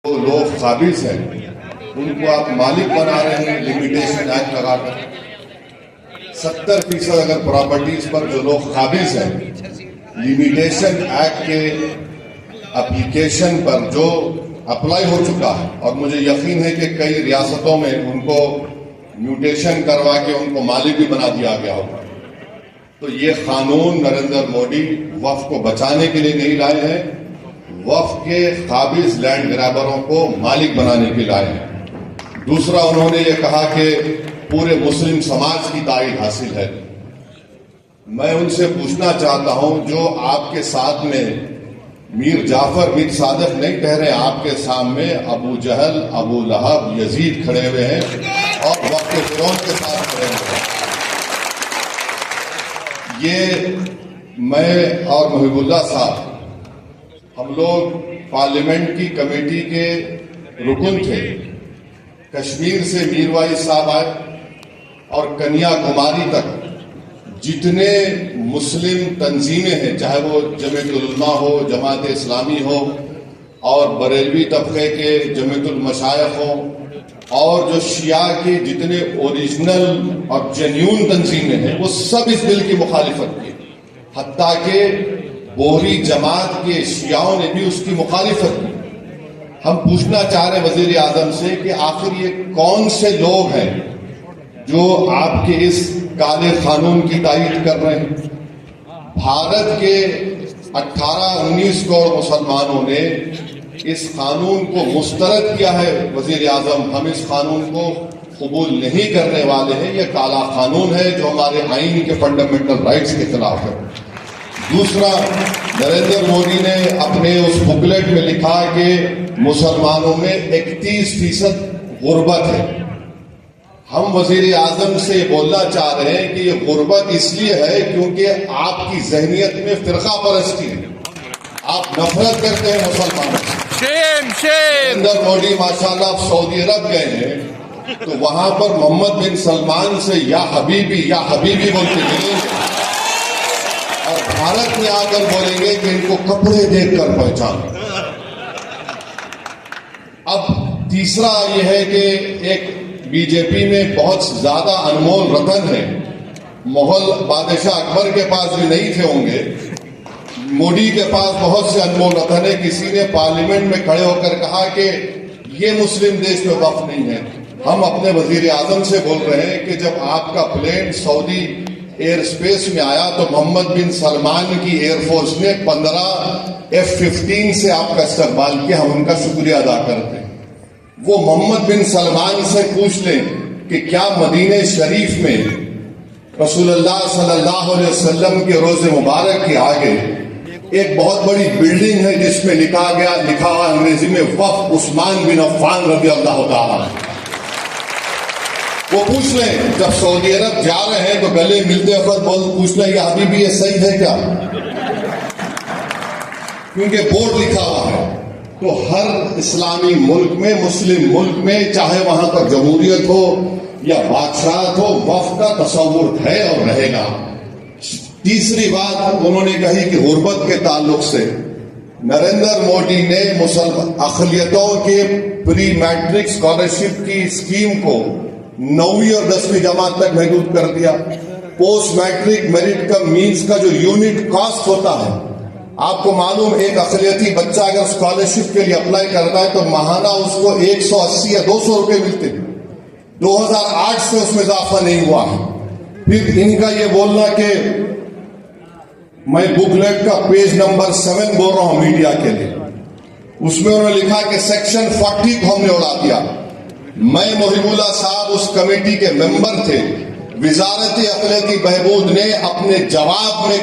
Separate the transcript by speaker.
Speaker 1: جو لوگ قابض ہیں ان کو آپ مالک بنا رہے ہیں لمیٹیشن ایکٹ لگا کر 70% اگر پراپرٹیز پر جو لوگ قابض ہیں لمیٹیشن ایکٹ کے اپلیکیشن پر جو اپلائی ہو چکا ہے اور مجھے یقین ہے کہ کئی ریاستوں میں ان کو میوٹیشن کروا کے ان کو مالک بھی بنا دیا گیا ہوگا، تو یہ قانون نریندر مودی وقف کو بچانے کے لیے نہیں لائے ہیں، وقف کے قابض لینڈ گرابروں کو مالک بنانے کے لائے ہیں۔ دوسرا انہوں نے یہ کہا کہ پورے مسلم سماج کی تائید حاصل ہے۔ میں ان سے پوچھنا چاہتا ہوں، جو آپ کے ساتھ میں میر جعفر بن صادق نہیں ٹھہرے، آپ کے سامنے ابو جہل، ابو لہب، یزید کھڑے ہوئے ہیں اور وقت فرعون کے ساتھ کھڑے ہوئے ہیں۔ یہ میں اور محب اللہ صاحب ہم لوگ پارلیمنٹ کی کمیٹی کے رکن تھے۔ کشمیر سے میر وائز صاحب آئے اور کنیا کماری تک جتنے مسلم تنظیمیں ہیں، چاہے وہ جمعیت العلماء ہو، جماعت اسلامی ہو، اور بریلوی طبقے کے جمعیت المشائخ ہوں، اور جو شیعہ کے جتنے اوریجنل اور جینیون تنظیمیں ہیں، وہ سب اس بل کی مخالفت کی، حتیٰ کہ بوہری جماعت کے شیعوں نے بھی اس کی مخالفت کی۔ ہم پوچھنا چاہ رہے ہیں وزیر اعظم سے کہ آخر یہ کون سے لوگ ہیں جو آپ کے اس کالے قانون کی تائید کر رہے ہیں؟ بھارت کے 18-19 کروڑ مسلمانوں نے اس قانون کو مسترد کیا ہے۔ وزیر اعظم، ہم اس قانون کو قبول نہیں کرنے والے ہیں، یہ کالا قانون ہے جو ہمارے آئین کے فنڈامنٹل رائٹس کے خلاف ہے۔ دوسرا، نریندر مودی نے اپنے اس بکلیٹ میں لکھا کہ مسلمانوں میں 31% غربت ہے۔ ہم وزیر اعظم سے بولنا چاہ رہے ہیں کہ یہ غربت اس لیے ہے کیونکہ آپ کی ذہنیت میں فرقہ پرستی ہے، آپ نفرت کرتے ہیں مسلمانوں سے۔ نریندر مودی ماشاءاللہ سعودی عرب گئے ہیں تو وہاں پر محمد بن سلمان سے یا حبیبی بولتے ملیں گے، اور بھارت میں آ کر بولیں گے کہ ان کو کپڑے دیکھ کر پہچان۔ اب تیسرا یہ ہے کہ ایک بی جے پی میں بہت زیادہ انمول رتن ہے، مغل بادشاہ اکبر کے پاس بھی نہیں تھے ہوں گے، مودی کے پاس بہت سے انمول رتن ہے۔ کسی نے پارلیمنٹ میں کھڑے ہو کر کہا کہ یہ مسلم دیش میں وقف نہیں ہے۔ ہم اپنے وزیر اعظم سے بول رہے ہیں کہ جب آپ کا پلین سعودی ایئر اسپیس میں آیا تو محمد بن سلمان کی ایئر فورس نے 15 F-15 سے آپ کا استقبال کیا، ہم ان کا شکریہ ادا کرتے ہیں۔ وہ محمد بن سلمان سے پوچھ لیں کہ کیا مدینہ شریف میں رسول اللہ صلی اللہ علیہ وسلم کے روز مبارک کے آگے ایک بہت بڑی بلڈنگ ہے جس میں لکھا ہوا انگریزی میں وقف عثمان بن عفان رضی اللہ تعالیٰ عنہ۔ وہ پوچھ لیں، جب سعودی عرب جا رہے ہیں تو گلے ملتے وقت پوچھ لیں کہ ابھی بھی یہ صحیح ہے کیا، کیونکہ بورڈ لکھا ہوا ہے۔ تو ہر اسلامی ملک میں، مسلم ملک میں، چاہے وہاں پر جمہوریت ہو یا بادشاہت ہو، وقف کا تصور ہے اور رہے گا۔ تیسری بات انہوں نے کہی کہ غربت کے تعلق سے نریندر مودی نے مسلم اقلیتوں کے پری میٹرک اسکالرشپ کی اسکیم کو 9ویں اور 10ویں جماعت تک محدود کر دیا۔ پوسٹ میٹرک میرٹ کا مینز کا جو یونٹ کاسٹ ہوتا ہے، آپ کو معلوم ایک اقلیتی بچہ اگر اسکالرشپ کے لیے اپلائی کرتا ہے تو ماہانہ اس کو 180 یا 200 روپے ملتے ہیں۔ 2008 سے اس میں اضافہ نہیں ہوا ہے۔ پھر ان کا یہ بولنا کہ میں بکلیٹ کا پیج نمبر 7 بول رہا ہوں میڈیا کے لیے، اس میں انہوں نے لکھا کہ سیکشن 40 کو ہم نے اڑا دیا۔ میں محب اللہ صاحب اس کمیٹی کے ممبر تھے۔ وزارت اقلیتی بہبود نے اپنے جواب میں